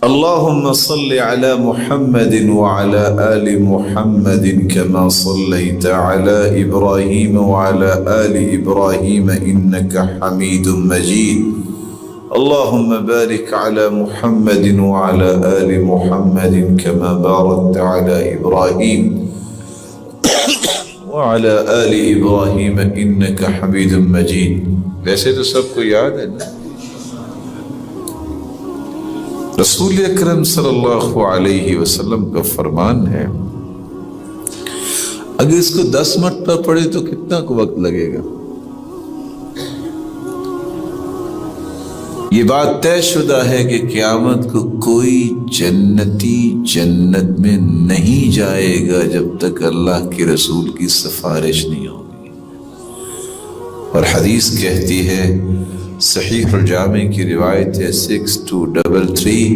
اللهم صل على محمد وعلى آل محمد كما صليت على إبراهيم وعلى آل إبراهيم إنك حميد مجيد. اللهم بارك على محمد وعلى آل محمد كما باركت على إبراهيم وعلى آل إبراهيم إنك حميد مجيد. ویسے تو سب کو یاد ہے نا. رسول اکرم صلی اللہ علیہ وسلم کا فرمان ہے اگر اس کو 10 مرتبہ پڑھے تو کتنا وقت لگے گا؟ یہ بات طے شدہ ہے کہ قیامت کو کوئی جنتی جنت میں نہیں جائے گا جب تک اللہ کے رسول کی سفارش نہیں ہوگی. اور حدیث کہتی ہے، صحیح الجامع کی روایت ہے 6233،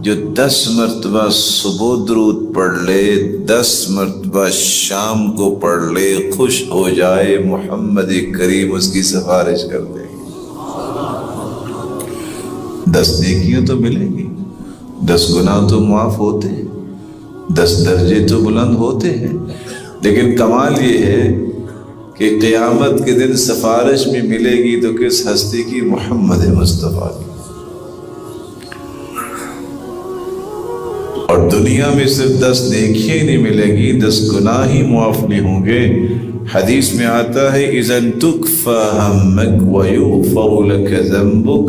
جو 10 مرتبہ صبح درود پڑھ لے، 10 مرتبہ شام کو پڑھ لے، خوش ہو جائے، محمد کریم اس کی سفارش کر دے گی. 10 نیکیاں تو ملیں گی، 10 گناہ تو معاف ہوتے ہیں، 10 درجے تو بلند ہوتے ہیں، لیکن کمال یہ ہے کہ قیامت کے دن سفارش میں ملے گی تو کس ہستی کی؟ محمد مصطفیٰ کی. اور دنیا میں صرف 10 نیکیاں ہی نہیں ملیں گی، 10 گناہ ہی معاف نہیں ہوں گے. حدیث میں آتا ہے اذن تکفى ہمک ویغفر لک ذنبک.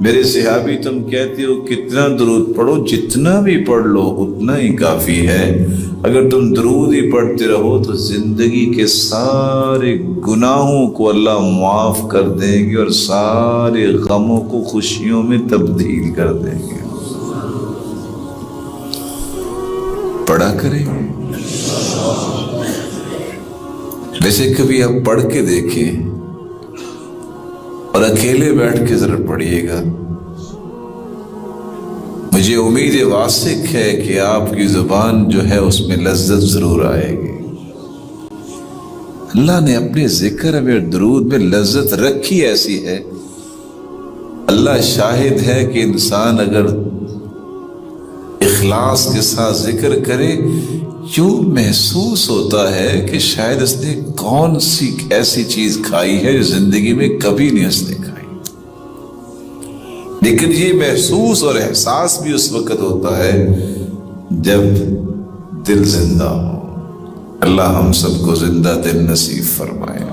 میرے صحابی تم کہتے ہو کتنا درود پڑھو، جتنا بھی پڑھ لو اتنا ہی کافی ہے. اگر تم درود ہی پڑھتے رہو تو زندگی کے سارے گناہوں کو اللہ معاف کر دیں گے اور سارے غموں کو خوشیوں میں تبدیل کر دیں گے. پڑھا کریں گے. ویسے کبھی آپ پڑھ کے دیکھیں اور اکیلے بیٹھ کے ذرا پڑھیے گا. مجھے امید واثق ہے کہ آپ کی زبان جو ہے اس میں لذت ضرور آئے گی. اللہ نے اپنے ذکر میں درود میں لذت رکھی ایسی ہے. اللہ شاہد ہے کہ انسان اگر اخلاص کے ساتھ ذکر کرے، یوں محسوس ہوتا ہے کہ شاید اس نے کون سی ایسی چیز کھائی ہے جو زندگی میں کبھی نہیں اس نے کھائی. لیکن یہ محسوس اور احساس بھی اس وقت ہوتا ہے جب دل زندہ ہو. اللہ ہم سب کو زندہ دل نصیب فرمائے.